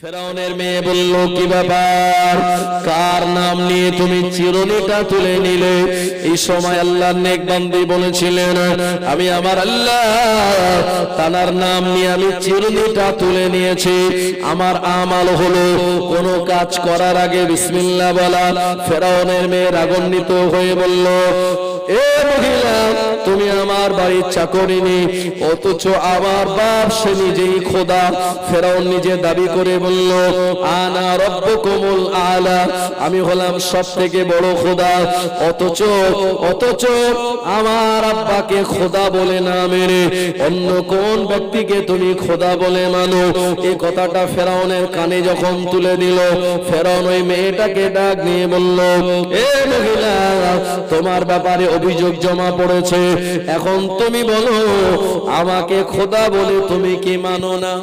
ফেরাউনের মেয়ে বলল, কি ব্যাপার, কার নাম নিয়ে তুমি চিরুনিটা তুলে নিলে? এই সময় আল্লাহর নেক বান্দী বলেছিলেন, আমি আমার আল্লাহ তাআলার নাম নিয়ে আমি চিরুনিটা তুলে নিয়েছি। আমার আমাল হলো কোনো কাজ করার আগে বিসমিল্লাহ বলা। ফেরাউনের মেয়ে রাগান্বিত হয়ে বলল, এ মহিলা, তুমি আমার বাড়ির চাকরিনী, অথচ আমার বাপ সে নিজেই খোদা। ফেরাউন নিজে দাবি করে বলল, আনা রব্বুকুমুল আলা, আমি হলাম সবথেকে বড় খোদা। অথচ আমার আব্বাকে খোদা বলে না মেনে অন্য কোন ব্যক্তিকে তুমি খোদা বলে মানো। এই কথাটা ফেরাউনের কানে যখন তুলে দিল, ফেরাউন ওই মেয়েটাকে ডাক নিয়ে বলল, এ মহিলা, তোমার ব্যাপারে অভিযোগ জমা পড়েছে, এখন তুমি বলো আমাকে খোদা বলে তুমি কি মানো না?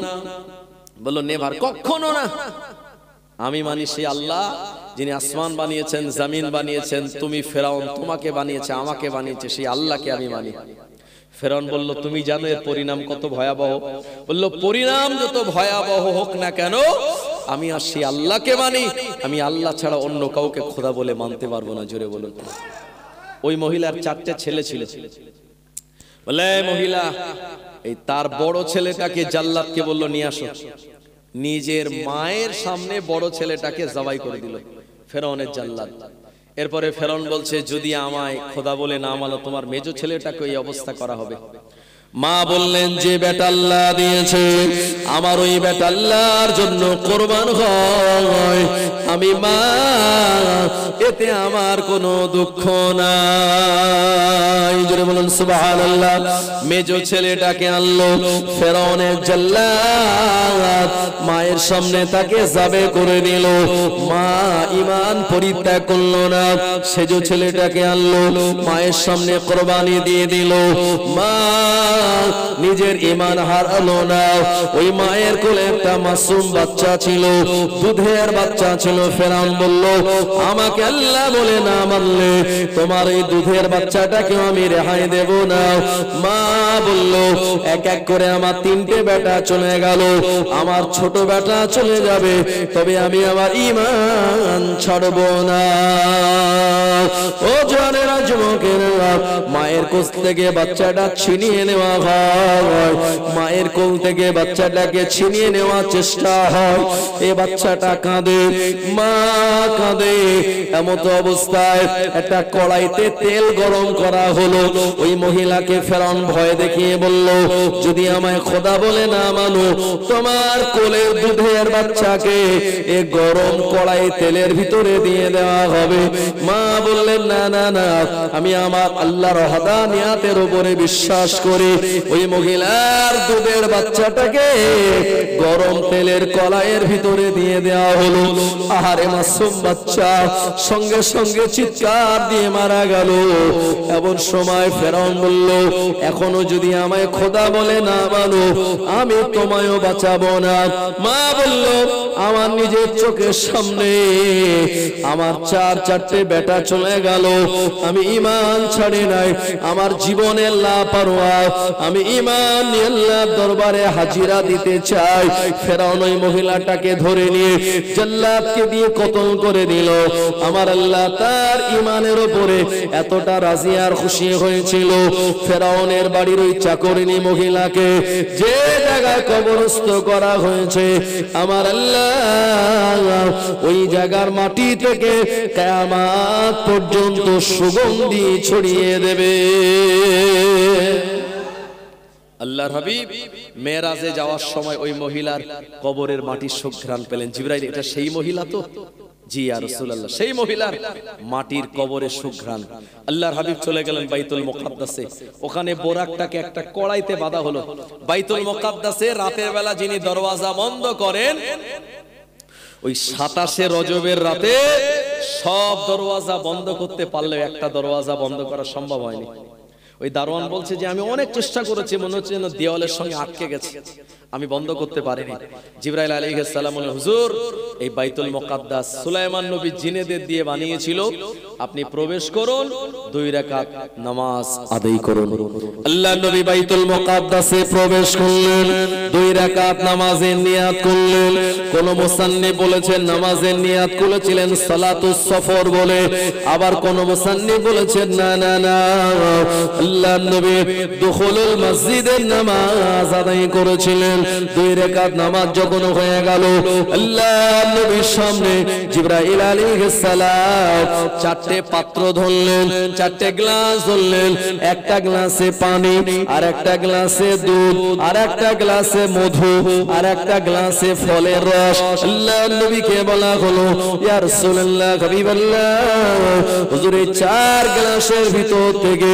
বলল, নেভার, কখনো না। আমি মানি সেই আল্লাহ যিনি আসমান বানিয়েছেন, জমিন বানিয়েছেন। তুমি ফেরাউন, তোমাকে বানিয়েছে, আমাকে বানিয়েছে, সেই আল্লাহকে আমি মানি। ফেরাউন বলল, তুমি জানো এর পরিণাম কত ভয়াবহ? বলল, পরিণাম যত ভয়াবহ হোক না কেন, আমি আর সেই আল্লাহকে মানি। আমি আল্লাহ ছাড়া অন্য কাউকে খোদা বলে মানতে পারবো না। জোরে বলুন। ওই মহিলার 4টে ছেলে ছিল। বলে, মহিলা এই তার বড় ছেলেটাকে জাল্লাদকে বলল, নিয়ে আসো। নিজের মায়ের সামনে বড় ছেলেটাকে জবাই করে দিল ফেরাউনের জাল্লাদ। এরপরে ফেরাউন বলছে, যদি আমায় খোদা বলে না মানো, তোমার মেজো ছেলেটাকে এই অবস্থা করা হবে। মা বললেন, যে বেটা আল্লাহ দিয়েছে, আমার ওই বেটা আল্লাহর জন্য কোরবান হয়। আমি মা, এতে আমার কোনো দুঃখ নাই। জোরে বলুন সুবহানাল্লাহ। মেজো ছেলেটাকে আনলো ফেরাউনের জাল্লাদ, মায়ের সামনে তাকে যাবে করে দিল। মা ঈমান পরিত্যাগ করলো না, সেজো ছেলেটাকে আনলো, মায়ের সামনে কোরবানি দিয়ে দিল। মা নিজের ঈমান হারালো না। ওই মায়ের কোলে একটা মাসুম বাচ্চা ছিল, দুধের বাচ্চা ছিল। ফেরাউন বলল, আমাকে আল্লাহ বলে না মানলে তোমার এই দুধের বাচ্চাটাকে আমি রেহাই দেব না। মা বলল, এক এক করে আমার 3টে বেটা চলে গেল, আমার ছোট বেটা চলে যাবে, তবে আমি আমার ঈমান ছাড়ব না। ও জানেরা, যুবকেরা, মায়ের কোল থেকে বাচ্চাটা ছিনিয়ে নেওয়া হয়, মায়ের কোল থেকে বাচ্চাটাকে ছিনিয়ে নেওয়ার চেষ্টা হয়। এই বাচ্চাটা কাঁদে, মা কাঁদে। এমত অবস্থায় একটা কড়াইতে তেল গরম করা হলো। ওই মহিলাকে ফেরাউন ভয় দেখিয়ে বলল, যদি আমায় খোদা বলে না মানো, তোমার কোলের দুধের বাচ্চাকে এই গরম কড়াই তেলের ভিতরে দিয়ে দেওয়া হবে। মা বললেন, না না না, আমি আমার আল্লাহর ওয়াহদানিয়াতের উপরে বিশ্বাস করি। ওই মহিলার দুধের বাচ্চাটাকে গরম তেলের কড়াইয়ের ভিতরে দিয়ে দেওয়া হলো। আহারে মাসুম বাচ্চা সঙ্গে সঙ্গে চিৎকার দিয়ে মারা গেল। এমন সময় ফেরাউন বলল, এখনো যদি আমায় খোদা বলে না মানো, আমি তোমায়ও বাঁচাবো না। মা বলল, আমার নিজের চোখের সামনে আমার 4টে বেটা চলে গেল, আমি ঈমান ছাড়ি নাই, আমার জীবনের লাপারোয়া, আমি ঈমান নিয়ে আল্লাহর দরবারে হাজিরা দিতে চাই। ফেরাউন ওই মহিলাটাকে ধরে নিয়ে জাল্লাদকে দিয়ে কতল করে দিল। আমার আল্লাহ তার ঈমানের উপরে এতটা রাজি আর খুশি হয়েছিল, ফেরাউনের বাড়ির ওই চাকরিনী মহিলাকে যে জায়গায় কবরস্থ করা হয়েছে, আমার আল্লাহ ওই জায়গার মাটি থেকে কিয়ামত পর্যন্ত সুগন্ধি ছড়িয়ে দেবে। আল্লাহর হাবিব মেরাজে যাওয়ার সময় ওই মহিলার কবরের মাটির সুঘ্রাণ পেলেন। জিবরাইল, এটা সেই মহিলা তো? জি ইয়া রাসূলুল্লাহ, সেই মহিলার মাটির কবরের সুঘ্রাণ। আল্লাহর হাবিব চলে গেলেন বাইতুল মুকাদ্দাসে। ওখানে বোরাকটাকে একটা কড়াইতে বাঁধা হলো। বাইতুল মুকাদ্দাসে রাতের বেলা যিনি দরওয়াজা বন্ধ করেন, ওই 27শে রজবের রাতে সব দরওয়াজা বন্ধ করতে পারলেও একটা দরওয়াজা বন্ধ করা সম্ভব হয়নি। ওই দারোয়ান বলছে যে আমি অনেক চেষ্টা করেছি, মনে হচ্ছে যেন দেওয়ালের সঙ্গে আটকে গেছে, আমি বন্ধ করতে পারিনি। জিবরাইল আলাইহিস সালাম বললেন, হুজুর, এই বাইতুল মুকাদ্দাস সুলাইমান নবী জিনেদের দিয়ে বানিয়েছিল, আপনি প্রবেশ করুন, 2 রাকাত নামাজ আদায় করুন। আল্লাহ নবী বাইতুল মুকাদ্দাসে প্রবেশ করলেন, 2 রাকাত নামাজের নিয়াত করলেন। কোন মুসান্নিফ বলেছেন নামাজের নিয়াত করেছিলেন সালাতুস সফর বলে, আবার কোন মুসান্নিফ বলেছেন না না না, আল্লাহ নবী দুখুলুল মসজিদের নামাজ আদায় করেছিলেন। 2 রাকাত নামাজ যখন হয়ে গেল, আল্লাহ নবীর সামনে জিবরাইল আলাইহিস সালাম 4টে পাত্র ধরলেন, 4টে গ্লাস ধরলেন। একটা গ্লাসে পানি, আর একটা গ্লাসে দুধ, আর একটা গ্লাসে মধু, আর একটা গ্লাসে ফলের রস। আল্লাহ নবীকে বলা হলো ইয়া রাসূলুল্লাহ হাবিবাল্লাহ, হুজুর এই 4 গ্লাসের ভিতর থেকে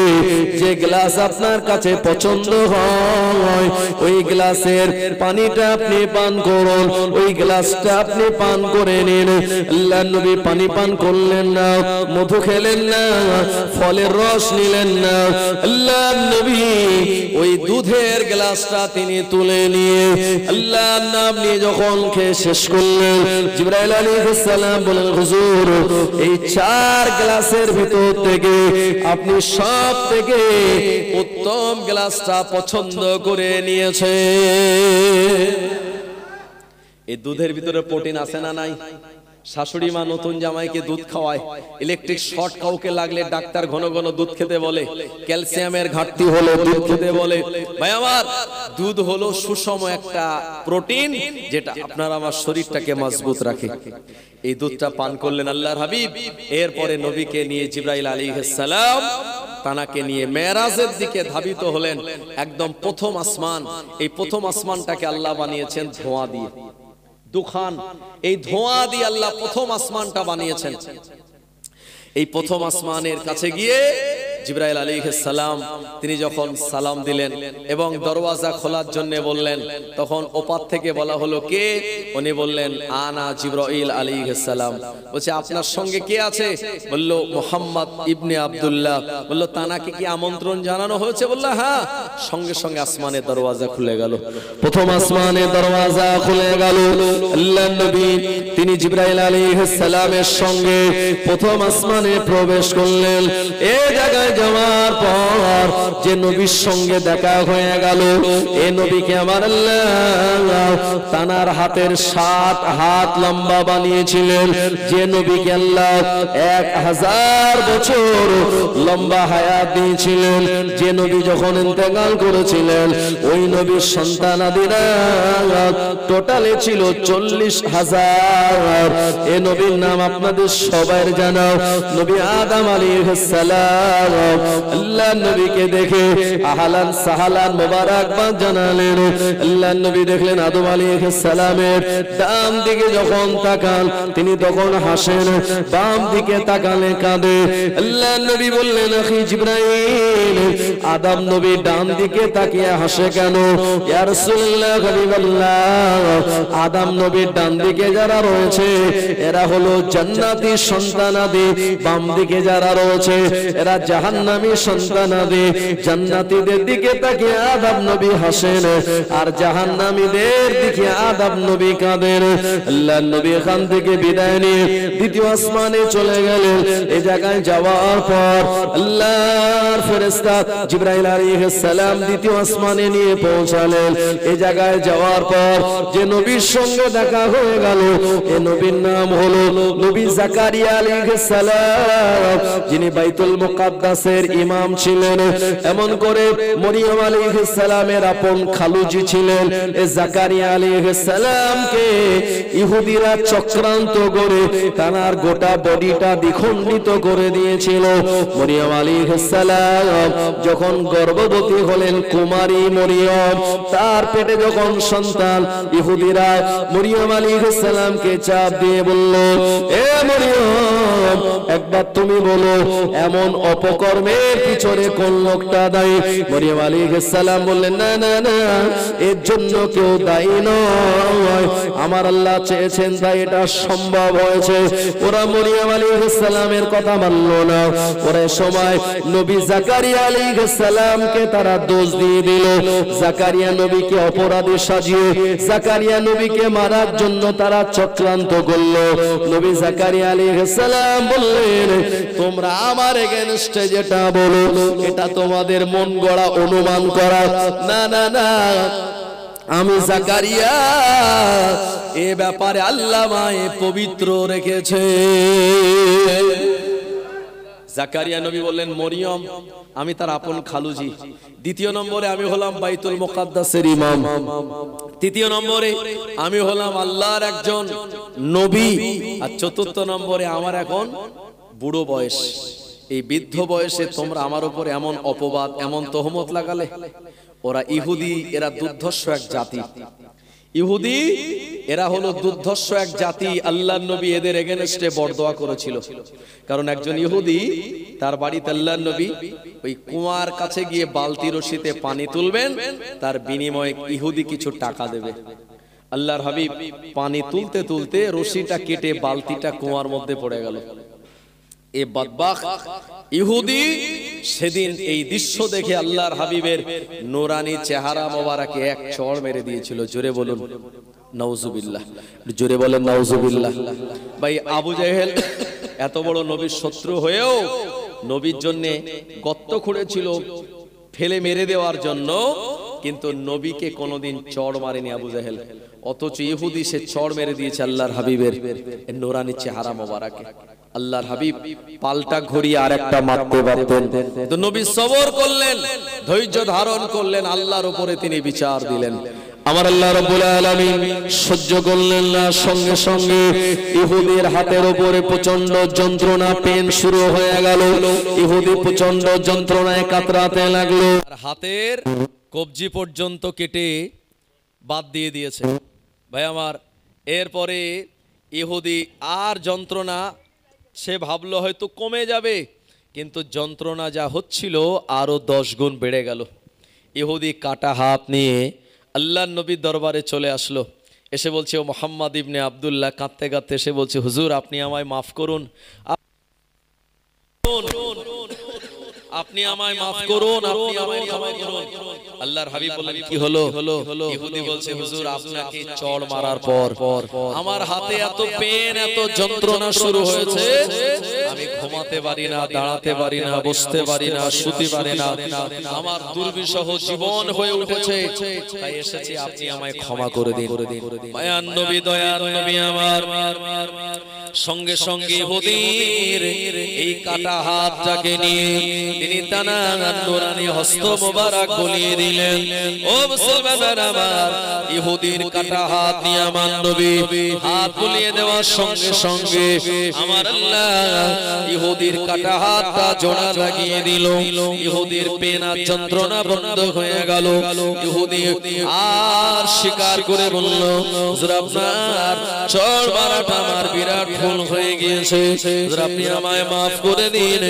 যে গ্লাস আপনার কাছে পছন্দ হয় ওই গ্লাসের পানিটা আপনি পান করুন, ওই গ্লাসটা আপনি পান করে নিন। আল্লাহ নবী পানি পান করলেন না, মধু খেলেন না, ফলের রস নিলেন না। আল্লাহ নবী ওই দুধের গ্লাসটা তিনি তুলে নিয়ে আল্লাহর নাম নিয়ে যখন খেয়ে শেষ করলেন, জিবরাইল আলাইহিস সালাম বলেন হুজুর এই 4 গ্লাসের ভিতর থেকে আপনি সব থেকে উত্তম গ্লাসটা পছন্দ করে নিয়েছেন। এই দুধের ভিতরে প্রোটিন আছে না নাই? শাশুড়ি মা নতুন জামাইকে দুধ খাওয়ায়, ইলেকট্রিক শর্ট কাউকে লাগলে ডাক্তার ঘন ঘন দুধ খেতে বলে, ক্যালসিয়ামের ঘাটতি হলে দুধ খেতে বলে। ভাই আমার, দুধ হলো সুষম একটা প্রোটিন যেটা আপনার আমার শরীরটাকে মজবুত রাখে। এই দুধটা পান করলেন আল্লাহর হাবিব। এরপরে নবীকে নিয়ে জিবরাইল আলাইহিস সালাম তানাকে নিয়ে মেরাজের দিকে ধাবিত হলেন। একদম প্রথম আসমান, এই প্রথম আসমানটাকে আল্লাহ বানিয়েছেন ধোঁয়া দিয়ে, দুখান, এই ধোঁয়া দিয়ে আল্লাহ প্রথম আসমানটা বানিয়েছেন। এই প্রথম আসমানের কাছে গিয়ে জিবরাইল আলাইহিস সালাম তিনি যখন সালাম দিলেন এবং দরওয়াজা খোলার জন্য বললেন, তখন ওপার থেকে বলা হলো কে? উনি বললেন আনা জিবরাইল আলাইহিস সালাম। বলছে আপনার সঙ্গে কে আছে? বলল মুহাম্মদ ইবনে আব্দুল্লাহ। বলল তানাকে কি আমন্ত্রণ জানানো হয়েছে? বলল হ্যাঁ। সঙ্গে সঙ্গে আসমানের দরওয়াজা খুলে গেল, প্রথম আসমানের দরওয়াজা খুলে গেল। আল্লাহর নবী তিনি জিবরাইল আলাইহিস সালামের সঙ্গে প্রথম আসমানে প্রবেশ করলেন। এই জায়গায় যাওয়ার পর যে নবীর সঙ্গে দেখা হয়ে গেল, এই নবীকে আমার আল্লাহ তানার হাতের 7 হাত লম্বা বানিয়েছিলেন। যে নবীকে আল্লাহ 1000 বছর লম্বা হায়াত দিয়েছিলেন, যে নবী যখন ইন্তেকাল করেছিলেন ওই নবীর সন্তানাদিরা টোটালে ছিল 40,000। এই নবীর নাম আপনাদের সবার জানা, নবী আদম আলাইহিস সালাম। আল্লাহ নবীকে দেখে আহলান সাহলান মোবারকবাদ জানালেন। আল্লাহ নবী দেখলেন আদম আলাইহিস সালামের ডান দিকে যখন তাকান তিনি তখন হাসেন, বাম দিকে তাকালে কাঁদে। আল্লাহ নবী বললেন আখি জিবরাইল, আদম নবী ডান দিকে তাকিয়ে হাসে কেন? ইয়া রাসূলুল্লাহ হাবিবাল্লাহ, আদম নবীর ডান দিকে যারা রয়েছে এরা হলো জান্নাতি সন্তানাদি, বাম দিকে যারা রয়েছে এরা জাহান্নামী সন্তানাদি। জান্নাতীদের দিকে তাকিয়ে আদম নবী হাসেন আর জাহান্নামীদের দিকে আদম নবী কাঁদেন। আল্লাহর নবী এখান থেকে বিদায় নিয়ে দ্বিতীয় আসমানে চলে গেলেন। এই জায়গায় যাওয়ার পর আল্লাহর ফেরেশতা জিবরাইল আলাইহিস সালাম দ্বিতীয় আসমানে নিয়ে পৌঁছালেন। এই জায়গায় যাওয়ার পর যে নবীর সঙ্গে দেখা হয়ে গেল, এই নবীর নাম হলো নবী জাকারিয়া আলাইহিস সালাম, যিনি বাইতুল মুকাদ্দাসের ইমাম ছিলেন। এমন করে মরিয়ম আলাইহিস সালামের আপন খালুজি ছিলেন। এই জাকারিয়া আলাইহিস সালামকে ইহুদিরা চক্রান্ত করে তার গোটা বডিটা দ্বিখণ্ডিত করে দিয়েছিল। মরিয়ম আলাইহিস সালাম যখন গর্ভবতী হলেন, কুমারী মরিয়ম, তার পেটে যখন সন্তান, ইহুদিরা মরিয়ম আলাইহিস সালামকে চাপ দিয়ে বলল, এ মরিয়ম একবার তুমি বলো এমন অপকর্মের পিছনে কোন লোকটা দায়ী? মরিয়ম আলাইহিস সালাম বললেন না না না, এর জন্য কেউ দায়ী নয়, আমার আল্লাহ চেয়েছেন তাই এটা সম্ভব হয়েছে। ওরা মরিয়ম আলাইহিস সালামের কথা মানলো না। ওরা সময় নবী জাকারিয়া আলাইহিস সালামকে তারা দোষ দিয়ে দিল। জাকারিয়া নবীকে অপরাধী সাজিয়ে জাকারিয়া নবীকে মারার জন্য তারা চক্রান্ত করলো। নবী জাকারিয়া আলাইহিস সালাম বললেন, তোমরা আমার এগেইনস্টে যেটা বলো এটা তোমাদের মন গড়া অনুমান করা। না না না, আমি জাকারিয়া এ ব্যাপারে আল্লাহ মায়ে পবিত্র রেখেছে। জাকারিয়া নবী বললেন, মরিয়ম আমি তার আপন খালুজি। দ্বিতীয় নম্বরে আমি হলাম বাইতুল মুকাদ্দাসের ইমাম। তৃতীয় নম্বরে আমি হলাম আল্লাহর একজন নবী। আর চতুর্থ নম্বরে আমার এখন বুড়ো বয়স। এই বৃদ্ধ বয়সে তোমরা আমার উপর এমন অপবাদ এমন তহমত লাগালে। ওরা ইহুদি, এরা দুর্ধর্ষ এক জাতি। ইহুদি এরা হলো দুর্ধর্ষ এক জাতি। আল্লাহর নবী এদের এগেইনস্টে বরদোয়া করেছিল। কারণ একজন ইহুদি তার বাড়িতে আল্লাহর নবী ওই কুয়ার কাছে গিয়ে বালতি রশিতে পানি তুলবেন, তার বিনিময়ে ইহুদি কিছু টাকা দেবে। আল্লাহর হাবিব পানি তুলতে তুলতে রশিটা কেটে বালতিটা কুয়ার মধ্যে পড়ে গেল। এ বদবাখ ইহুদি সেদিন এই দৃশ্য দেখে আল্লাহর হাবিবের নূরানি চেহারা মোবারকে এক চড় মেরে দিয়েছিল। জোরে বলুন নাউজুবিল্লাহ, জোরে বলেন নাউজুবিল্লাহ। ভাই আবু জেহেল এত বড় নবীর শত্রু হয়েও নবীর জন্য গর্ত খুঁড়েছিল ফেলে মেরে দেওয়ার জন্য, কিন্তু নবীকে কোনোদিন চড় মারেনি আবু জেহেল। অথচ ইহুদি সে চড় মেরে দিয়েছে আল্লাহর হাবিবের নূরানি চেহারা মোবারকে। আল্লাহর হাবিব পাল্টা ঘুরিয়ে আরেকটা মারতে পারতেন, তো নবী সবর করলেন, ধৈর্য ধারণ করলেন, আল্লাহর উপরে তিনি বিচার দিলেন। আমার আল্লাহ রাব্বুল আলামিন সহ্য করলেন না। সঙ্গে সঙ্গে ইহুদির হাতের উপরে প্রচন্ড যন্ত্রণা, পেন শুরু হয়ে গেল। ইহুদি প্রচন্ড যন্ত্রণায় কাতরাতে লাগলো। আর হাতের কবজি পর্যন্ত কেটে বাদ দিয়ে দিয়েছে। ভাই আমার, এরপরে ইহুদি আর যন্ত্রণা সে ভাবলো হয়তো কমে যাবে, কিন্তু যন্ত্রণা যা হচ্ছিল আরো 10 গুণ বেড়ে গেল। ইহুদি কাটা হাত নিয়ে আল্লাহর নবীর দরবারে চলে আসলো। এসে বলছে, ও মুহাম্মদ ইবনে আব্দুল্লাহ, কাঁদতে কাঁদতে এসে বলছে, হুজুর আপনি আমায় মাফ করুন, আপনি আমায় মাফ করুন, আপনি আমায় ক্ষমা করুন। আল্লাহর হাবিব বললেন, কি হলো? ইহুদি বলছে, হুজুর আপনাকে চড় মারার পর আমার হাতে এত পেন এত যন্ত্রণা শুরু হয়েছে, আমি ঘুমাতে পারি না, দাঁড়াতে পারি না, বসতে পারি না, শুতে পারি না, আমার দুর্বিষহ জীবন হয়ে উঠেছে, তাই এসেছি আপনি আমায় ক্ষমা করে দিন। মায়ার নবী, দয়ার নবী আমার সঙ্গে সঙ্গে ইহুদির এই কাটা হাতটাকে নিয়ে তিনি টানা নূরানি হস্ত মোবারক বলিয়ে দিলেন। ও মুসলমান আমার, ইহুদির কাটা হাত নিয়ে আমার নবী হাত বলিয়ে দেওয়ার সঙ্গে সঙ্গে আমার আল্লাহ ইহুদির কাটা হাতটা জোড়া লাগিয়ে দিল। ইহুদির পেনা যন্ত্রণা বন্ধ হয়ে গেল। ইহুদি আর স্বীকার করে বলল, হুজুর আপনার চড় মারাটা আমার বিরাট ভুল হয়ে গিয়েছে, হুজুর আপনি আমায় মাফ করে দিন,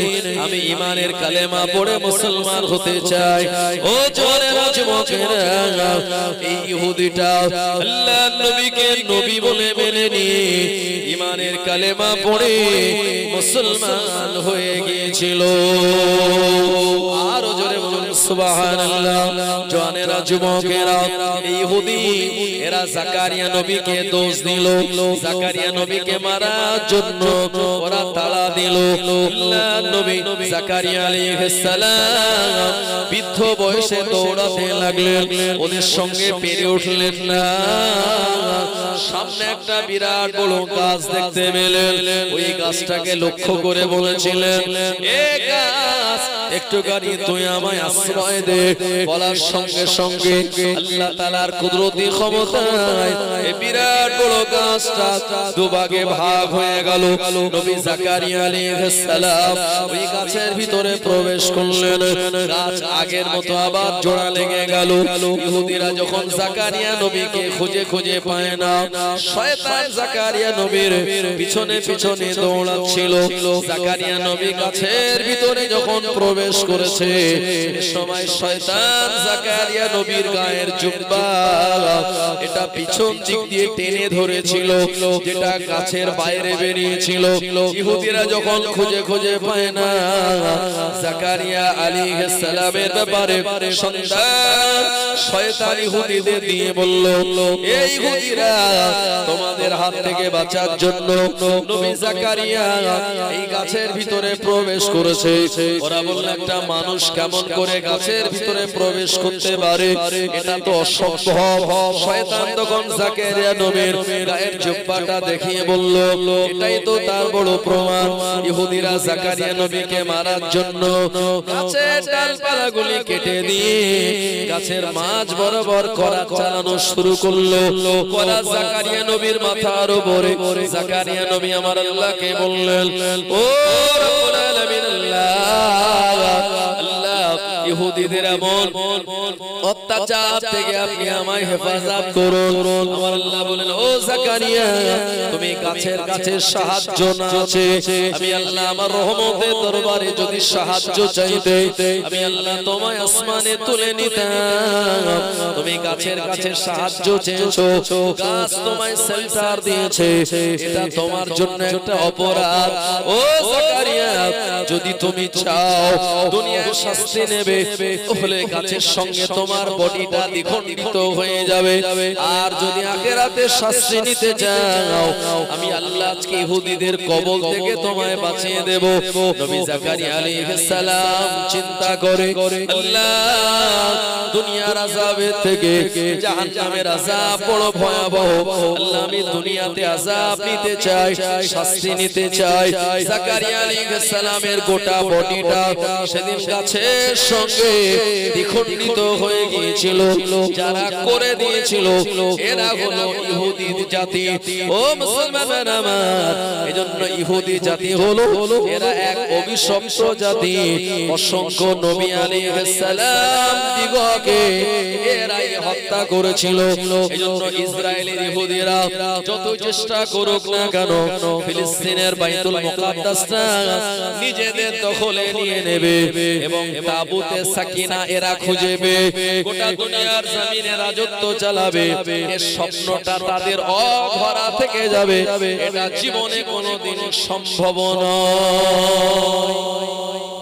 আমি ঈমানের কালেমা পড়ে মুসলমান হতে চাই। ও জওয়ানেরা, যুবকেরা, এই ইহুদিটা আল্লাহর নবীকে নবী বলে মেনে নিয়ে ঈমানের কালেমা পড়ে মুসলমান হয়ে গিয়েছিল। আরো জোরে বলুন সুবহানাল্লাহ। জওয়ানেরা, যুবকেরা, এই ইহুদি এরা জাকারিয়া নবীকে দোষ দিল, জাকারিয়া নবীকে মারার জন্য ওরা তাড়া দিল। আল্লাহর নবী জাকারিয়া আলাইহিস সালাম বৃদ্ধ বয়সে দৌড়াতে লাগলেন, ওদের সঙ্গে পেরে উঠলেন না। সামনে একটা বিরাট বড় গাছ দেখতে পেলেন, ওই গাছটাকে লক্ষ্য করে বলেছিলেন, এ গাছ একটুখানি তুই আমায় আশ্রয় দে। বলার সঙ্গে সঙ্গে আল্লাহ তাআলার কুদরতি ক্ষমতায় এই বিরাট বড় গাছটা দুভাগে ভাগ হয়ে গেল। নবী জাকারিয়া আলাইহিস সালাম ওই গাছের ভিতরে প্রবেশ করলেন। গাছ আগের মতো আবার জোড়া লেগে গেল। ইহুদিরা যখন জাকারিয়া নবীকে খুঁজে খুঁজে পায় না, শয়তান জাকারিয়া নবীর পিছনে পিছনে দৌড়াচ্ছিল। জাকারিয়া নবী গাছের ভিতরে যখন প্রবেশ প্রবেশ করেছে। এ সময় শয়তান জাকারিয়া নবীর গায়ের জুব্বা এটা পিছন দিক দিয়ে টেনে ধরেছিল, যেটা গাছের বাইরে বেরিয়েছিল। ইহুদিরা যখন খুঁজে খুঁজে পায় না জাকারিয়া আলাইহিস সালামের ব্যাপারে সন্তান, শয়তান ইহুদিদের দিয়ে বলল, এই ইহুদিরা তোমাদের হাত থেকে বাঁচার জন্য নবী জাকারিয়া এই গাছের ভিতরে প্রবেশ করেছে। ওরা বলল, একটা মানুষ কেমন করে গাছের ভিতরে প্রবেশ করতে পারে, এটা তো অসম্ভব। শয়তান তখন জাকারিয়া নবীর গায়ের জুব্বাটা দেখিয়ে বলল, এটাই তো তার বড় প্রমাণ। ইহুদিরা জাকারিয়া নবীকে মারার জন্য গাছের ডালপালাগুলি কেটে দিয়ে গাছের মাঝ বরাবর করাত চালানো শুরু করলো। করাত জাকারিয়া নবীর মাথার উপরে। জাকারিয়া নবী আমার আল্লাহকে বললেন, ও রব্বুল আলামিন, আল্লাহ, ইহুদিদের এমন অত্যাচার থেকে আপনি আমায় হেফাজত করুন। আমার আল্লাহ বলেন, ও জাকারিয়া, তুমি গাছের কাছে সাহায্য না আছে, আমি আল্লাহ আমার রহমতের দরবারে যদি সাহায্য চাইতে, আমি আল্লাহ তোমায় আসমানে তুলে নিতাম। তুমি গাছের কাছে সাহায্য চেয়েছো, গাছ তোমায় শেল্টার দিয়েছে, এটা তোমার জন্য একটা অপরাধ। ও জাকারিয়া, যদি তুমি চাও দুনিয়ার শাস্তি নেবে, তাহলে গাছের সঙ্গে তোমার বডিটা দ্বিখণ্ডিত হয়ে যাবে। আর যদি আখিরাতে শাস্তি নিতে চাও, আমি আল্লাহ আজকে ইহুদিদের কবল থেকে তোমায় বাঁচিয়ে দেব। নবী জাকারিয়া আলাইহিস সালাম চিন্তা করে, আল্লাহ, দুনিয়ার আযাবের থেকে জাহান্নামের আযাব বড় ভয়াবহ। আল্লাহ, আমি দুনিয়াতে আযাব নিতে চাই, শাস্তি নিতে চাই। জাকারিয়া আলাইহিস সালামের গোটা বডিটা সেদিন গাছের সঙ্গে দ্বিখণ্ডিত হয়ে গিয়েছিল। যারা করে দিয়েছিল এরা হলো ইহুদি জাতি। ও মুসলমান আমার, এজন্য ইহুদি জাতি হলো এরা এক অভিশপ্ত জাতি। অসংখ্য নবী আলাইহিস সালাম দিগকে এরাই হত্যা করেছিল। এজন্য ইসরায়েলের ইহুদিরা যত চেষ্টা করুক না কেন, ফিলিস্তিনের বাইতুল মুকাদ্দাসটা নিজেদের দখলে নিয়ে নেবে এবং তাবুতে সাকিনা এরা খুঁজবে, গোটা দুনিয়ার জমিনে রাজত্ব চালাবে। এই স্বপ্নটা তাদের অধরা থেকে যাবে, এটা জীবনে কোনোদিন সম্ভব নয়।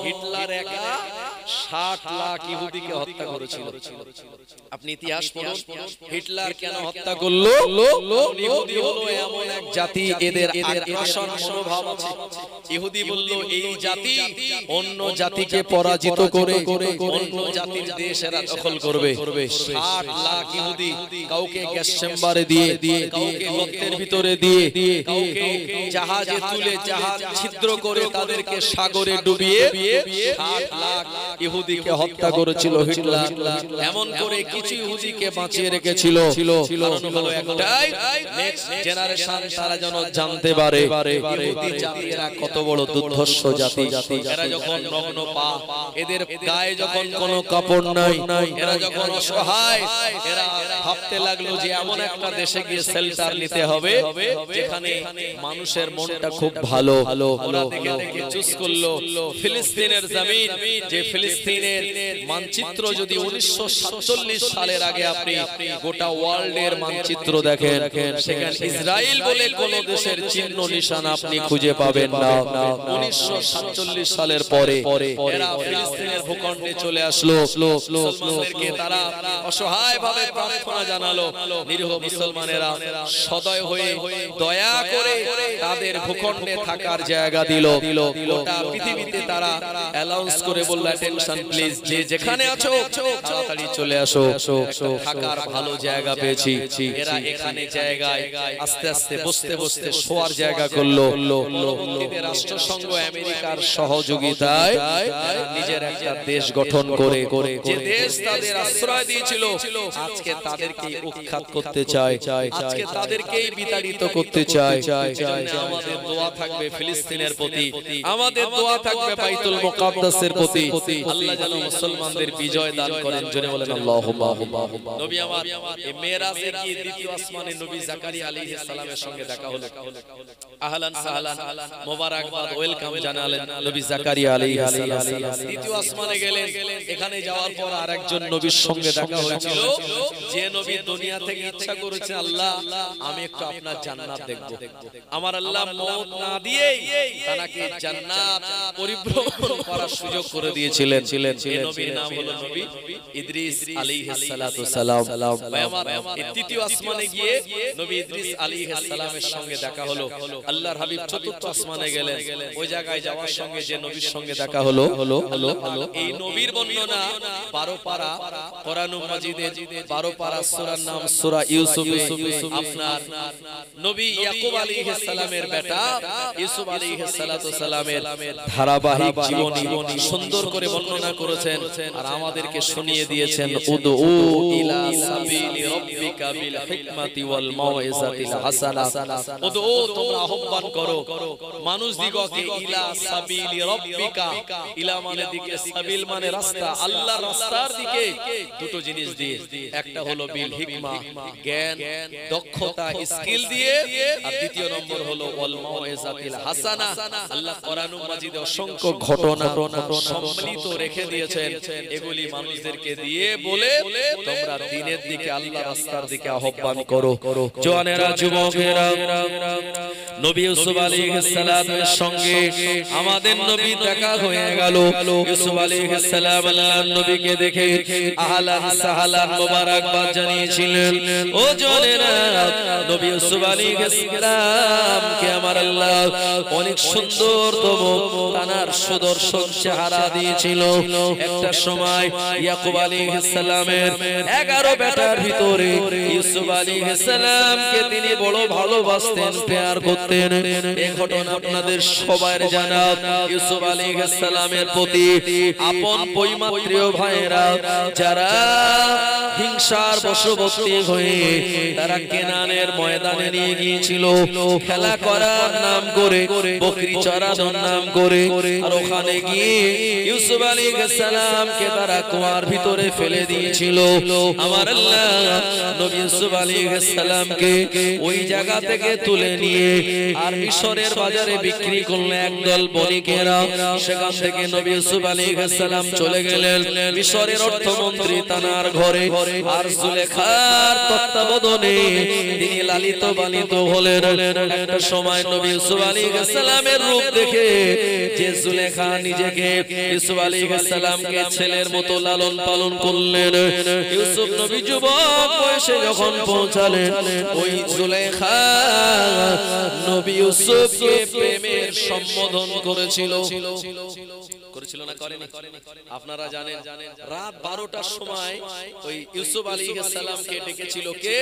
হিটলার একা 60 লাখ ইহুদিকে হত্যা করেছিল। আপনি ইতিহাস পড়ুন, হিটলার কেন হত্যা করলো? ইহুদি হলো এমন এক জাতি, এদের আগ্রাসন মনোভাব আছে। ইহুদি বলল, এই জাতি অন্য জাতিকে পরাজিত করে অন্য জাতির দেশ এরা দখল করবে। 60 লাখ ইহুদি কাউকে গ্যাস চেম্বারে দিয়ে, কাউকে গর্তের ভিতরে দিয়ে, কাউকে জাহাজে তুলে জাহাজ ছিদ্র করে তাদেরকে সাগরে ডুবিয়ে 60 লাখ ইহুদিকে হত্যা করেছিল হিটলার। এমন করে কিছু ইহুদিকে বাঁচিয়ে রেখেছিল, কারণ হলো একটাই, নেক্সট জেনারেশন তারা যেন জানতে পারে ইহুদি জাতিরা কত বড় দুর্ধর্ষ জাতি। এরা যখন নগ্ন পা, এদের গায়ে যখন কোনো কাপড় নাই, এরা যখন অসহায়, এরা ভাবতে লাগলো যে এমন একটা দেশে গিয়ে শেল্টার নিতে হবে যেখানে মানুষের মনটা খুব ভালো। ওরা দেখে দেখে চুজ করলো ফিলিস্তিনের জমিন। যে ফিলিস্তিনের মানচিত্র যদি 1947 সালের আগে আপনি গোটা ওয়ার্ল্ডের মানচিত্র দেখেন, সেখানে ইসরায়েল বলে কোন দেশের চিহ্ন নিশান আপনি খুঁজে পাবেন না। 1947 সালের পরে এরা ফিলিস্তিনের ভূখণ্ডে চলে আসলো। মুসলমানদেরকে তারা অসহায়ভাবে প্রার্থনা জানালো। নিরীহ মুসলমানেরা সদয় হয়ে দয়া করে তাদের ভূখণ্ডে থাকার জায়গা দিল। গোটা পৃথিবীতে তারা অ্যানাউন্স করে বলল, অ্যাটেনশন প্লিজ, যে যেখানে আছো তাড়াতাড়ি চলে আসো, থাকার ভালো জায়গা পেয়েছি। এরা এখানে জায়গায় আস্তে আস্তে বসতে বসতে শোয়ার জায়গা করলো। রাষ্ট্রসংঘ আমেরিকার সহযোগিতায় নিজের একটা দেশ গঠন করে, যে দেশ তাদের আশ্রয় দিয়েছিল, আজকে তাদেরকে উৎখাত করতে চায়, আজকে তাদেরকেই বিতাড়িত করতে চায়। আমাদের দোয়া থাকবে ফিলিস্তিনের প্রতি, আমাদের দোয়া থাকবে বাইতুল মুকাদ্দাসের প্রতি। আল্লাহ যেন মুসলমানদের বিজয় দান করেন, জোরে বলেন আল্লাহুম্মা। নবী আমার এই মেরাজে গিয়ে দ্বিতীয় আসমানে নবী জাকারিয়া আলাইহিস সালামের সঙ্গে দেখা হলো। আহলান সাহলান মোবারকবাদ ওয়েলকাম জানালেন নবী জাকারিয়া আলাইহিস সালাম। দ্বিতীয় আসমানে গেলেন, এখানে যাওয়ার পর আরেকজন নবীর সঙ্গে দেখা হয়েছিল, যে নবী দুনিয়া থেকে ইচ্ছা করেছে আল্লাহ আমি একটু আপনার জান্নাত দেখব, আমার আল্লাহ মওত না দিয়েই তাকে জান্নাত পরিভ্রমণ করার সুযোগ করে দিয়েছিলেন। এই নবীর নাম হলো নবী ইদ্রিস আলাইহিস সালাতু সালাম। ভাই আমার তৃতীয় আসমানে গিয়ে নবী ইদ্রিস আলাইহিস সালামের সঙ্গে দেখা হলো। আল্লাহর হাবিব চতুর্থ আসমানে গেলেন, ওই জায়গায় যাওয়ার সঙ্গে যে নবীর সঙ্গে দেখা হলো এই নবীর বর্ণনা 12 পারা কোরআনুল মাজিদের 12 পারা সূরার নাম সূরা ইউসুফে আপনার নবী ইয়াকুব আলাইহিস সালামের বেটা ইউসুফ আলাইহিস সালাতু সালামের ধারাবাহিক জীবনী সুন্দর করে বর্ণনা করেছেন আর আমাদেরকে শুনিয়ে দিয়েছেন উদউ ইলা সাবিলি রাব্বিকা বিল হিকমাতি ওয়াল মাউইজাতিল হাসানা। উদউ তোমরা আহ্বান করো মানুষদিগকে ইলা সাবিলি রাব্বিকা, ইলা মানে দিকে, সাবিল মানে রাস্তা, আল্লাহর রাস্তার দিকে। দুটো জিনিস দিয়ে, একটা হলো বিল হিকমা জ্ঞান দক্ষতা স্কিল দিয়ে, আর দ্বিতীয় নম্বর হলো ওয়াল মাউইজাতিল হাসানা। আল্লাহ কোরআনুল মাজিদে অসংখ্য ঘটনা সম্মিলিত রেখে দিয়েছেন, এগুলি মানুষদেরকে দিয়ে বলে তোমরা দ্বীনের দিকে আল্লাহর রাস্তার দিকে আহ্বান করো। জওয়ানেরা যুবকেরা, নবী ইউসুফ আলাইহিস সালামের সঙ্গে আমাদের নবী দেখা হয়ে গেল। ইউসুফ আলাইহিস সালাম আল্লাহর নবীকে দেখে আহলান সাহলান মোবারকবাদ জানিয়েছিলেন। ও জওয়ানেরা, নবী ইউসুফ আলাইহিস সালামকে আমার আল্লাহ অনেক সুন্দরতম তানার সুদর্শন চেহারা দিয়েছিল। একটা সময় ইয়াকুব আলাইহিস সালামের 11 বেটার ভিতরে ইউসুফ আলাইহিস সালামকে তিনি বড় ভালোবাসতেন, প্যার করতেন। এই ঘটনা আপনাদের সবার জানা। ইউসুফ আলাইহিস সালামের প্রতি আপন পৈমাত্রীয় ভাইরা যারা হিংসার বশবর্তী হয়ে তারা কেনানের ময়দানে নিয়ে গিয়েছিল খেলা করার নাম করে, বকরি চড়ানোর নাম করে, আর ওখানে গিয়ে ইউসুফ আলাইহিস সালামকে তারা কুয়ার ভিতরে ফেলে দিয়েছিল। আমার আল্লাহ নবী ইউসুফ আলাইহিস সালামকে ওই জায়গা থেকে তুলে নিয়ে আর মিশরের বাজারে বিক্রি করলে একদল বণিকেরা। সেখান থেকে নবী ইউসুফ আলাইহিস সালাম চলে গেলেন মিশরের অর্থমন্ত্রী তানার ঘরে, আর জুলেখার তত্ত্বাবধানে তিনি লালিত পালিত হলেন। একটা সময় নবী ইউসুফ আলাইহিস সালামের রূপ দেখে যে জুলেখা নিজেকে ইউসুফ আলাইহিস সালামকে ছেলের মতো লালন পালন করলেন। ইউসুফ নবী যুবক বয়সে যখন পৌঁছালেন, ওই জুলেখা নবী ইউসুফকে প্রেমের সম্বোধন করেছিল না করেনি? আপনারা জানেন রাত 12টার সময় ওই ইউসুফ আলাইহিস সালামকে ডেকেছিল কে?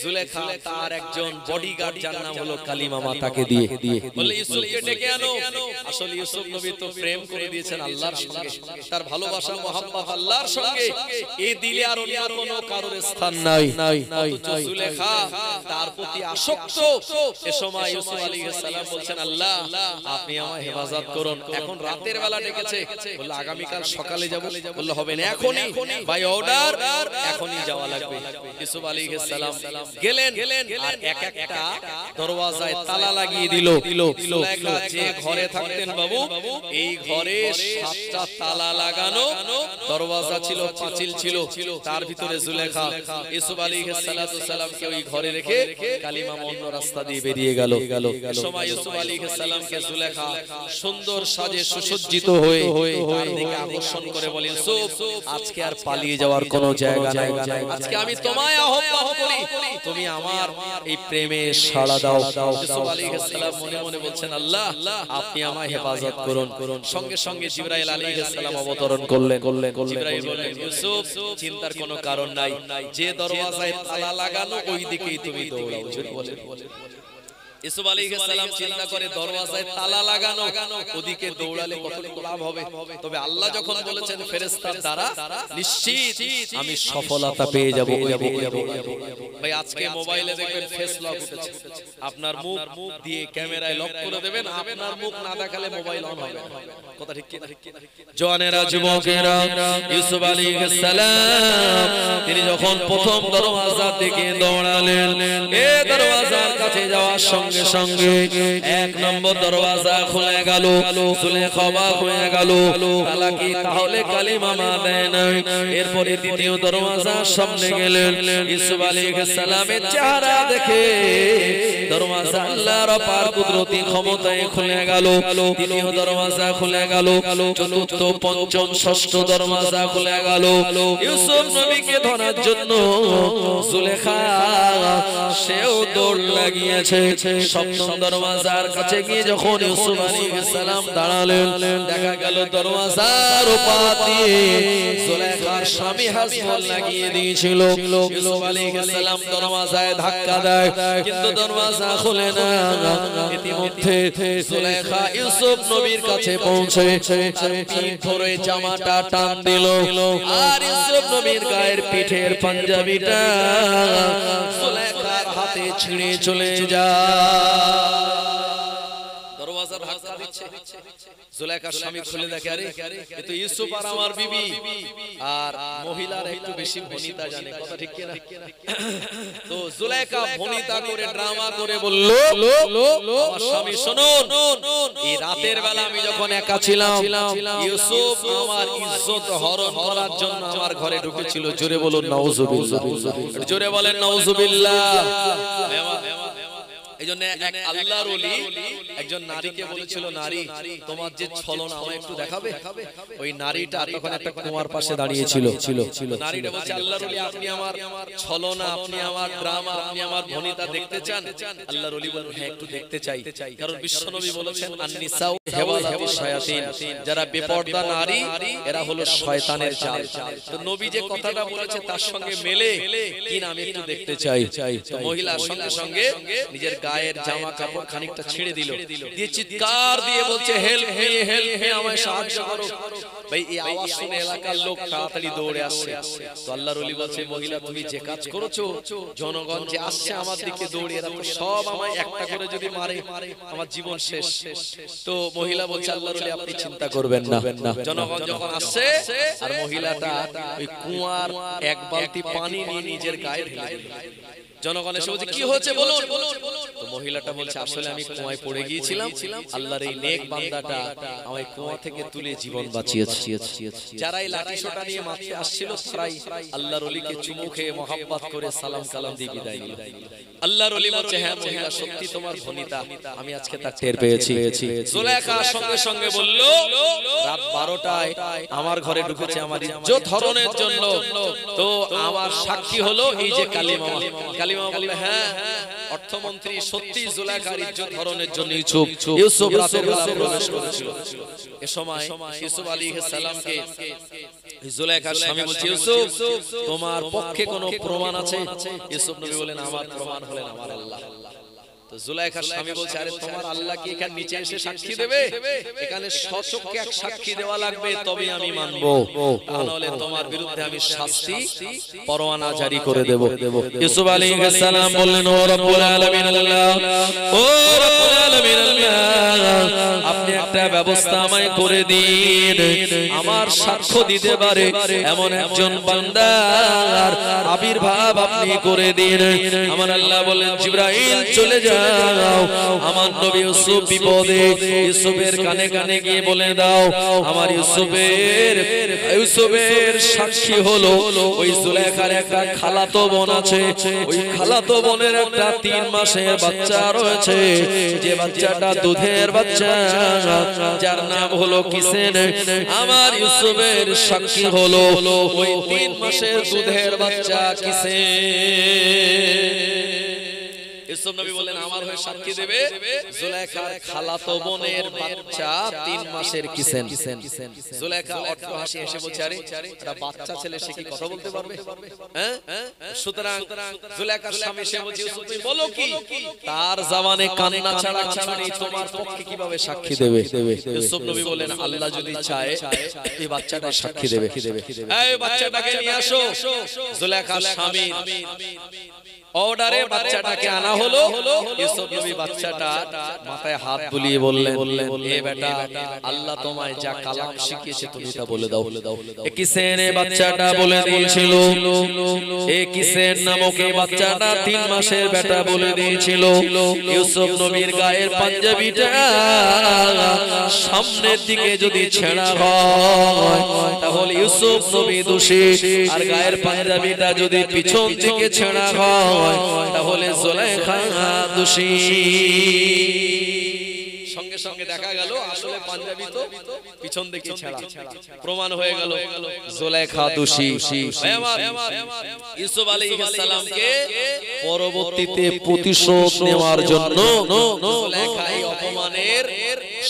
জুলেখা তার একজন বডিগার্ড যার নাম হলো কালিমা মাতাকে দিয়ে বলে ইউসুফকে ডেকে আনো। আসলে ইউসুফ নবী তো প্রেম করে দিয়েছেন আল্লাহর সঙ্গে, তার ভালোবাসা মহব্বত আল্লাহর সঙ্গে, এই দিলে আর অন্য কোনো কারোর স্থান নাই। অথচ জুলেখা তার প্রতি আসক্ত। এ সময় ইউসুফ আলাইহিস সালাম বলছেন আল্লাহ আপনি আমায় হেফাজত করুন। এখন রাতের বেলা ডেকেছে, বলল আগামী কাল সকালে যাব। বলল হবে না, এখনই ভাই অর্ডার, এখনই যাওয়া লাগবে। ইউসুফ আলাইহিস সালাম গেলেন আর এক একটা দরওয়াজায় তালা লাগিয়ে দিল। জুলেখা যে ঘরে থাকতেন বাবু, এই ঘরে 7টা তালা লাগানো দরওয়াজা ছিল, পাঁচিল ছিল, তার ভিতরে জুলেখা ইউসুফ আলাইহিস সালামকে ওই ঘরে রেখে কালিমা অন্য রাস্তা দিয়ে বেরিয়ে গেল। সময় ইউসুফ আলাইহিস সালামকে জুলেখা সুন্দর সাজে সুসজ্জিত হয়ে তার দিকে আকর্ষণ করে বলে ইউসুফ আজকে আর পালিয়ে যাওয়ার কোনো জায়গা নাই, আজকে আমি তোমায় আহ্বান করি, তুমি আমার এই প্রেমে সাড়া দাও। ইউসুফ আলাইহিস সালাম মনে মনে বলছেন আল্লাহ আপনি আমায় হেফাজত করুন। সঙ্গে সঙ্গে জিবরাইল আলাইহিস সালাম অবতরণ করলেন। জিবরাইল বললেন ইউসুফ চিন্তার কোনো কারণ নাই, যে দরওয়াজায় তালা লাগানো ওই দিকেই তুমি দৌড়াও। ইউসুফ আলাইহিস সালাম চিন্তা করে দরওয়াজায় তালা লাগানো, ওদিকে দৌড়ালে কতটুকু লাভ হবে। তবে আল্লাহ যখন বলেছেন ফেরেশতার দ্বারা নিশ্চিত আমি সফলতা পেয়ে যাব। ভাই আজকে মোবাইলে দেখবেন ফেস লক উঠেছে, আপনার মুখ দিয়ে ক্যামেরায় লক করে দেবেন, আপনার মুখ না দেখালে মোবাইল অন হবে। কথা ঠিক কি না? জওয়ানেরা, যুবকেরা, ইউসুফ আলাইহিস সালাম তিনি যখন প্রথম দরওয়াজার দিকে দৌড়ালেন, এই দরওয়াজার কাছে যাওয়ার সঙ্গে সঙ্গে এক নম্বর দরওয়াজা খুলে গেল। সুলেখা অবাক হয়ে গেল, তালা কি তাহলে কালিমা মা দেয় না? এরপরে দ্বিতীয় দরওয়াজার সামনে গেলেন, ইউসুফ আলাইহিস সালামের চেহারা দেখে দরওয়াজা আল্লাহর অপার কুদরতি ক্ষমতায় খুলে গেল। তৃতীয় দরওয়াজা খুলে গেল, চতুর্থ, পঞ্চম, ষষ্ঠ দরওয়াজা খুলে গেল। ইউসুফ নবীকে ধরার জন্য সুলেখা সেও দৌড় লাগিয়েছে। সপ্তম দরওয়াজার কাছে গিয়ে যখন ইউসুফ আলাইহিস সালাম দাঁড়ালেন, দেখা গেল দরওয়াজার ওপার দিয়ে সুলেখার স্বামী হাসবল লাগিয়ে দিয়েছিল। ইউসুফ আলাইহিস সালাম দরওয়াজায় ধাক্কা দেয়, কিন্তু দরওয়াজা খুলে না। ইতিমধ্যে সুলেখা ইউসুফ নবীর কাছে পৌঁছে পিঠ ধরে জামাটা টান দিল, আর ইউসুফ নবীর গায়ের পিঠের পাঞ্জাবিটা সুলেখার হাতে ছিঁড়ে চলে যায়। দরওয়াজার ধাক্কা দিচ্ছে, জুলেখার স্বামী খুলে দেখে, আরে এ তো ইউসুফ আর আমার বিবি। আর মহিলারা একটু বেশি ভনিতা জানে, কথা ঠিক কি না? তো জুলেখা ভনিতা করে ড্রামা করে বলল, আমার স্বামী শুনুন, এই রাতের বেলা আমি যখন একা ছিলাম, ইউসুফ আমার ইজ্জত হরণ করার জন্য আমার ঘরে ঢুকেছিল। জোরে বলুন নাউজুবিল্লাহ, জোরে বলেন নাউজুবিল্লাহ। এইজন্য এক আল্লাহর ওলি একজন নারীকে বলেছিল, নারী তোমার যে ছলনা আমায় একটু দেখাবে। ওই নারীটা তখন একটা কুয়ার পাশে দাঁড়িয়ে ছিল। নারীটা বলছে, আল্লাহর ওলি আপনি আমার ছলনা, আপনি আমার ড্রামা, আপনি আমার ভনিতা দেখতে চান? আল্লাহর ওলি বলেন, হ্যাঁ একটু দেখতে চাই। কারণ বিশ্বনবী বলেছেন, আন-নিসাউ হেওয়ালাতুশ শায়াতিন, যারা বেপরদা নারী এরা হলো শয়তানের জাল। তো নবী যে কথাটা বলেছে তার সঙ্গে মেলে কিনা আমি একটু দেখতে চাই। তো মহিলার সঙ্গে সঙ্গে নিজের গায়ের জামা কাপড় খানিকটা ছেড়ে দিল, দিয়ে চিৎকার দিয়ে বলছে, হেল্প মি, হেল্প মি, আমায় সাহায্য করো। ভাই এই আওয়াজ শুনে এলাকার লোক তাড়াতাড়ি দৌড়ে আসছে। তো আল্লাহর ওলি বলছে, মহিলা তুমি যে কাজ করেছো, জনগণ যে আসছে আমার দিকে দৌড়ে, এরা তো সব আমায় একটা করে যদি মারে আমার জীবন শেষ। তো মহিলা বলছে, আল্লাহর ওলি আপনি চিন্তা করবেন না। জনগণ যখন আসছে আর মহিলাটা ওই কুয়ার এক বালতি পানি নিয়ে নিজের গায়ে ঢেলে দিল। জনগণ এসে বলছে, কি হয়েছে বলুন। তো মহিলাটা বলছে, আসলে আমি কুয়ায় পড়ে গিয়েছিলাম, আল্লাহর এই নেক বান্দাটা আমায় কুয়া থেকে তুলে জীবন বাঁচিয়েছে। যারা এই লাঠি সোটা নিয়ে মারতে আসছিল তারাই আল্লাহর ওলিকে চুমু খেয়ে মহব্বত করে সালাম কালাম দিয়ে বিদায় নিল। আল্লাহর ওলি বলছে, হ্যাঁ মহিলা সত্যি তোমার ভনিতা, আমি আজকে তার টের পেয়েছি। জুলেখা সঙ্গে সঙ্গে বলল, রাত 12টায় আমার ঘরে ঢুকেছে আমার ইজ্জত হরণের জন্য। তো আমার সাক্ষী হলো এই যে কালিমা। কালিমা বললে, হ্যাঁ অর্থমন্ত্রী সত্যি জুলেখার ইজ্জত হরণের জন্য ইউসুফ রাতের বেলা প্রবেশ করেছিল। এ সময় ইউসুফ আলাইহিস সালামকে জুলেখার স্বামী বলছে, ইউসুফ তোমার পক্ষে কোনো প্রমাণ আছে? ইউসুফ নবী বলেন, আমার প্রমাণ হলেন আমার আল্লাহ। তো জুলেখার স্বামী বলছে, আরে তোমার আল্লাহ কি এখানে নিচে এসে সাক্ষী দেবে? এখানে সচক্ষে এক সাক্ষী দেওয়া লাগবে, তবে আমি মানবো, তা নাহলে তোমার বিরুদ্ধে আমি শাস্তি পরোয়ানা জারি করে দেব। ইউসুফ আলাইহিস সালাম বললেন, ও রব্বুল আলামিন আল্লাহ, ও রব্বুল আলামিন আল্লাহ, আপনি একটা ব্যবস্থা আমায় করে দিন, আমার সাক্ষ্য দিতে পারে এমন একজন বান্দার আবির্ভাব আপনি করে দিন। আমার আল্লাহ বলেন, জিবরাইল চলে যাও, আমার নবী ইউসুফ বিপদে, ইউসুফের কানে কানে গিয়ে বলে দাও, আমার ইউসুফের সাক্ষী হলো ওই জুলেখার একটা খালাতো বোন আছে, ওই খালাতো বোনের একটা 3 মাসের বাচ্চা রয়েছে, যে বাচ্চাটা দুধের বাচ্চা, যার নাম হলো কিসেন। আমার ইউসুফের সাক্ষী হলো ওই 3 মাসের দুধের বাচ্চা কিসেন। ইউসুফ নবী বললেন আমার হয়ে সাক্ষী দেবে জুলাইখার খালাতো বোনের বাচ্চা 3 মাসের কিসেন। জুলাইখা অট্টহাসি এসে বলছে আরে এটা বাচ্চা ছেলে, সে কি কথা বলতে পারবে? হ্যাঁ, সুতরাং জুলাইখার স্বামী সে বলছে ইউসুফ তুমি বলো কি? তার জবানে কান্না ছাড়া কিছু নেই, তোমার পক্ষে কিভাবে সাক্ষী দেবে? ইউসুফ নবী বলেন আল্লাহ যদি চায় এই বাচ্চাটা সাক্ষী দেবে। এই বাচ্চাটাকে নিয়ে আসো। জুলাইখার স্বামী অর্ডারে বাচ্চাটাকে আনা হলো। ইউসুফ নবী বাচ্চাটা মাথায় হাত বুলিয়ে বললেন এ বেটা আল্লাহ তোমায় যা কালাম শিখিয়েছে তুমি তা বলে দাও। এ কিসেন বাচ্চাটা বলে দিয়েছিল। এ কিসেন নামক এই বাচ্চাটা 3 মাসের বেটা বলে দিয়েছিল। ইউসুফ নবীর গায়ের পাঞ্জাবিটা সামনের দিকে যদি ছেঁড়া হয় তাহলে ইউসুফ নবী দোষী, আর গায়ের পাঞ্জাবিটা যদি পিছন দিকে ছেঁড়া হয় তাহলে জুলাইখা দোষী। সঙ্গে সঙ্গে দেখা গেল আসলে পাঞ্জাবি তো পিছন দিকে ছেঁড়া, প্রমাণ হয়ে গেল জুলাইখা দোষী। ইউসুফ আলাইহিস সালামকে পরবর্তীতে প্রতিশোধ নেওয়ার জন্য জুলাইখা এই অপমানের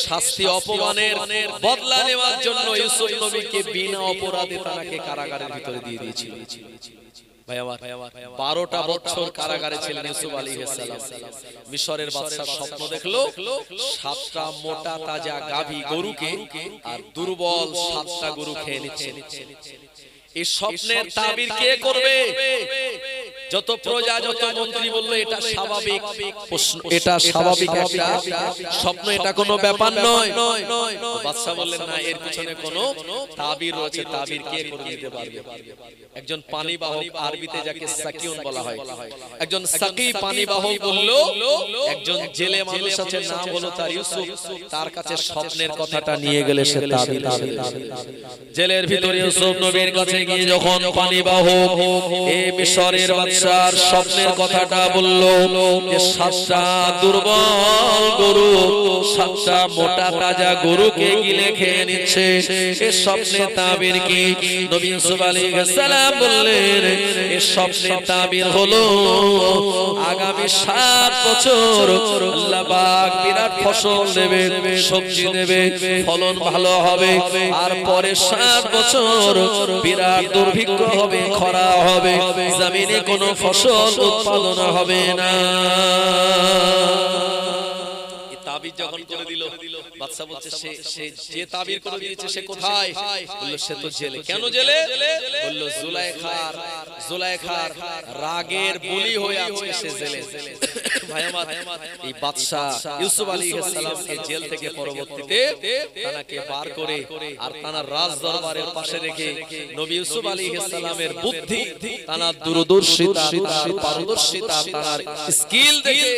শাস্তি, অপমানের বদলা নেওয়ার জন্য ইউসুফ নবীকে বিনা অপরাধে তাকে কারাগারের ভিতরে দিয়ে দিয়েছিল। ভাই আমার 12টা বছর কারাগারে ছিলেন ইউসুফ আলাইহিস সালাম। মিশরের বাদশা স্বপ্ন দেখলো 7টা মোটা তাজা গাভী গরুকে আর দুর্বল 7টা গরু খেয়ে নিচ্ছে। এই স্বপ্নের তাবির কে করবে? যত প্রজা যত মন্ত্রী বলল এটা স্বাভাবিক প্রশ্ন, এটা স্বাভাবিক একটা স্বপ্ন, এটা কোনো ব্যাপার নয়। বাদশা বললেন না, এর পিছনে কোনো তাবির রয়েছে। তাবির কে করে দিতে পারবে? একজন পানিবাহক, আরবিতে যাকে সাকিউন বলা হয়, একজন সাকি পানিবাহক বলল একজন জেলে মানুষ আছে, নাম হলো তার ইউসুফ, তার কাছে স্বপ্নের কথাটা নিয়ে গেলে সে তাবির হবে। জেলের ভিতরে ইউসুফ নবীর কাছে গিয়ে যখন পানিবাহক এই মিশরের বাদশার স্বপ্নের কথাটা বলল যে 7টা দুর্বল গরু 7টা মোটা তাজা গরুকে গিলে খেয়ে নিচ্ছে, এই স্বপ্নের তাবির কি? নবী ইউসুফ আলাইহিস সালাম বললেন এই স্বপ্নের তাবির হলো আগামী 7 বছর আল্লাহ পাক বিরাট ফসল দেবে, সবজি দেবে, ফলন ভালো হবে, আর পরে 7 বছর বিরাট দুর্ভিক্ষ হবে, খরা হবে, জমিনে কোনো ফসল উৎপাদন হবে না। তাবির যখন করে দিল, বাদশা বলছে সে যে তাবির করে দিয়েছে সে কোথায়? বলল সে তো জেলে। কেন জেলে? বলল জুলাইখার রাগের বলি হয়ে আছে সে জেলে। ভাই আমার, এই বাদশা ইউসুফ আলাইহিস সালামকে জেল থেকে পরবর্তীতে তাকে বার করে আর তার রাজ দরবারের পাশে রেখে নবী ইউসুফ আলাইহিস সালামের বুদ্ধি, তার দূরদর্শিতা, তার পারদর্শিতা, তার স্কিল দেখে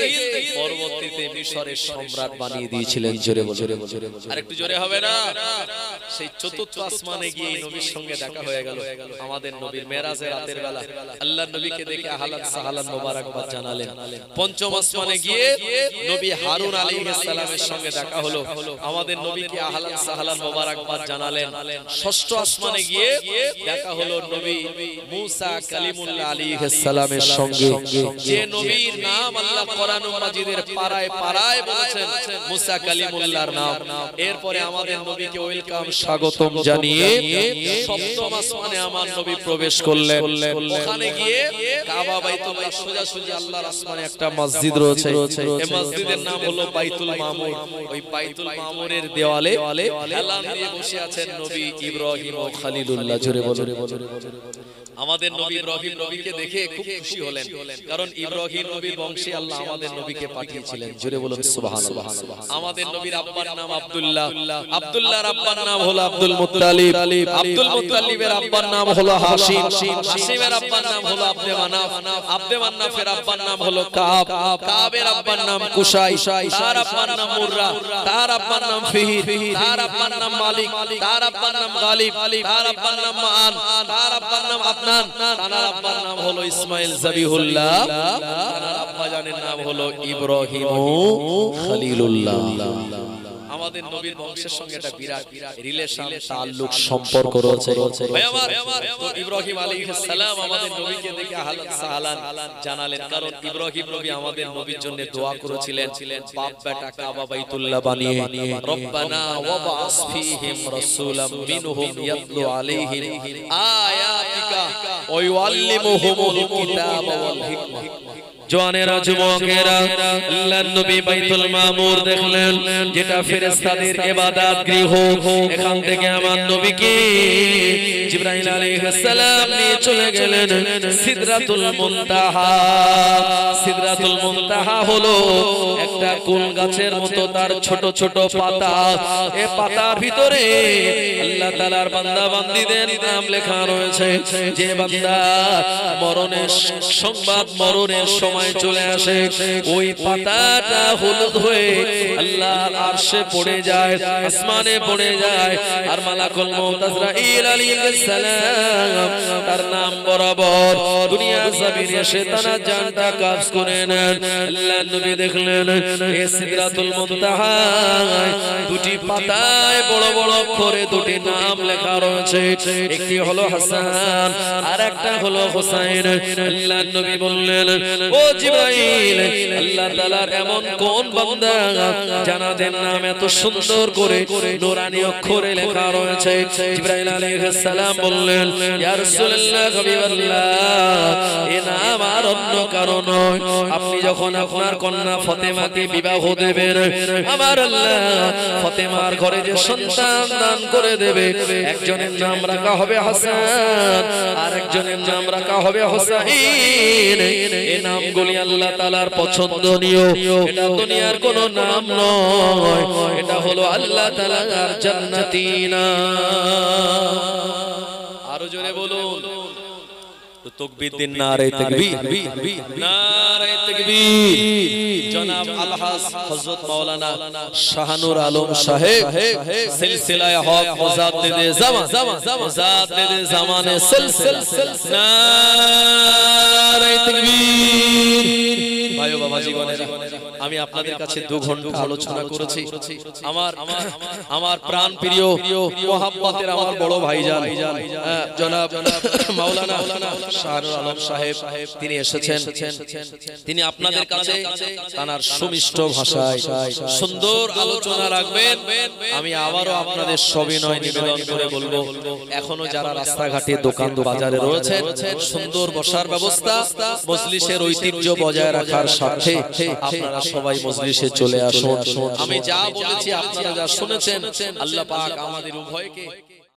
পরবর্তীতে মিশরের সম্রাট বানিয়ে দিয়েছিলেন। জোরে বলে, আরেকটু জোরে হবে না? সেই চতুর্থ আসমানে গিয়ে নবীর সঙ্গে দেখা হয়ে গেল। আমাদের নবীর মেরাজের রাতের বেলা আল্লাহর নবীকে দেখে আহলান সাহালান মোবারকবাদ জানালেন। পঞ্চম আসমানে গিয়ে নবী হারুন আলাইহিস সালামের সঙ্গে দেখা হলো, আমাদের নবীকে আহলান সাহালান মোবারকবাদ জানালেন। ষষ্ঠ আসমানে গিয়ে দেখা হলো নবী মুসা কালিমুল্লাহ আলাইহিস সালামের সঙ্গে, যে নবীর নাম আল্লাহ কোরআন মাজিদের পারায় পারায় বলেছেন মুসা কালিমুল্লাহর নাম। এরপরে আমাদের নবীকে ওয়েলকাম, স্বাগতম জানিয়ে সপ্তম আসমানে আমার নবী প্রবেশ করলেন। ওখানে গিয়ে কাবা বাইতুল্লাহ সোজাসুজি আল্লাহর আসমানে একটা মসজিদ রয়েছে, এই মসজিদের নাম হলো বাইতুল মামুর। ওই বাইতুল মামুরের দেওয়ালে হেলান দিয়ে বসে আছেন নবী ইব্রাহিম ও খলিলুল্লাহ। জোরে বলে, আমাদের নবী ইব্রাহিম নবীকে দেখে খুব খুশি হলেন, কারণ ইব্রাহিম নবীর বংশে আল্লাহ আমাদের নবীকে পাঠিয়েছিলেন। জোরে বলুন সুবহানাল্লাহ। আমাদের নবীর আব্বার নাম আব্দুল্লাহ, আব্দুল্লাহর আব্বার নাম হলো আব্দুল মুত্তালিব, আব্দুল মুত্তালিবের আব্বার নাম হলো হাশিম, হাশিমের আব্বার নাম হলো আব্দে মানাফ, আব্দে মানাফের আব্বার নাম হলো কাব, কাবের আব্বার নাম কুসাই, তার আব্বার নাম মুররা, তার আব্বার নাম ফিহির, তার আব্বার নাম মালিক, তার আব্বার নাম গালিব, তার আব্বার নাম মান, তার আব্বার নাম আদনান, তার আব্বার নাম হলো ইসমাইল জাবিহুল্লাহ, তার আব্বা জানের নাম হলো ইব্রাহিম ও খলিলুল্লাহ। আমাদের নবীর বংশের সঙ্গে একটা বিরাট রিলেশন তাল্লুক সম্পর্ক রয়েছে। ভাই আমার, তো ইব্রাহিম আলাইহিস সালাম আমাদের নবীকে দেখে আহলান সাহলান জানালেন, কারণ ইব্রাহিম নবী আমাদের নবীর জন্য দোয়া করেছিলেন বাপ বেটা কাবা বাইতুল্লাহ বানিয়ে, রব্বানা ওয়াবাস ফীহিম রাসূলাম মিনহুম ইয়াতলু আলাইহিম আয়াতিকা ওয়া ইউআল্লিমুহুমুল কিতাবা ওয়াল হিকমা। জওয়ানেরা যুবকেরা, আল্লাহর নবী বাইতুল মামুর দেখলেন, যেটা ফেরেশতাদের ইবাদত গৃহ। এখান থেকে আমার নবীকে জিবরাইল আলাইহিস সালাম নিয়ে চলে গেলেন সিদরাতুল মুনতাহা। সিদরাতুল মুনতাহা হলো একটা কুল গাছের মতো, তার ছোট ছোট পাতা। এই পাতার ভিতরে আল্লাহ তাআলার বান্দা বান্দীদের নাম লেখা রয়েছে। যে বান্দা মরণের সংবাদ, মরণের সময় চলে আসে, ওই পাতাটা হলুদ হয়ে আল্লাহর আরশে পড়ে যায়, আসমানে পড়ে যায়। আর মালাকুল মউত আজরাইল আলাইহিস সালাম তার নাম বরাবর দুনিয়া জমিনে এসে তার জানটা কাবজ করে নেন। আল্লাহর নবী দেখলেন এই সিদরাতুল মুনতাহায় দুটি পাতায় বড় বড় অক্ষরে দুটি নাম লেখা রয়েছে। একটি হলো হাসান আর একটা হলো হুসাইন। আল্লাহর নবী বললেন, ও জিবরাইল, আল্লাহ তাআলার এমন কোন বান্দা জানাদের নাম এত সুন্দর করে নূরানী অক্ষরে লেখা রয়েছে? জিবরাইল আলাইহিস সালাম বললেন, ইয়া রাসূলুল্লাহ, হাবিবাল্লাহ, এই নাম আর অন্য কারো নয়। আপনি যখন আপনার কন্যা ফাতেমাকে বিবাহ দেবেন, আমার আল্লাহ ফাতেমার ঘরে যে সন্তান দান করে দেবে, একজনের নাম রাখা হবে হাসান আর একজনের নাম রাখা হবে হুসাইন। এই নামগুলি আল্লাহ তাআলার পছন্দনীয়। এটা দুনিয়ার কোনো নাম নয়, এটা হলো আল্লাহ তাআলার জান্নাতি নাম। আরো জোরে বলুন তো তাকবীর দিন, নারে তাকবীর, নারে তাকবীর। জনাব আলহাজ হযরত মাওলানা শাহানুর আলম সাহেব সিলসিলায়ে হক মুজাদ্দিদে জামানে সিলসিলা নারে তাকবীর। ভাই ও বাবা জীবনেরা, আমি আপনাদের কাছে 2 ঘন্টা আলোচনা করেছি। আমার প্রাণ প্রিয় মোহাব্বতের আমার বড় ভাইজান জনাব মাওলানা শাহরুল আলম সাহেব, তিনি এসেছেন। তিনি আপনাদের কাছে তার সুমিষ্ট ভাষায় সুন্দর আলোচনা রাখবেন। আমি আবারও আপনাদের সবিনয় নিবেদন করে বলবো, এখনো যারা রাস্তাঘাটে দোকান বাজারে রয়েছেন, সুন্দর বসার ব্যবস্থা, মজলিসের ঐতিহ্য বজায় রাখার স্বার্থে আপনারা সবাই মজলিসে চলে আসুন। আমি যা বলেছি আপনারা যা শুনেছেন, আল্লাহ পাক আমাদের উভয়কে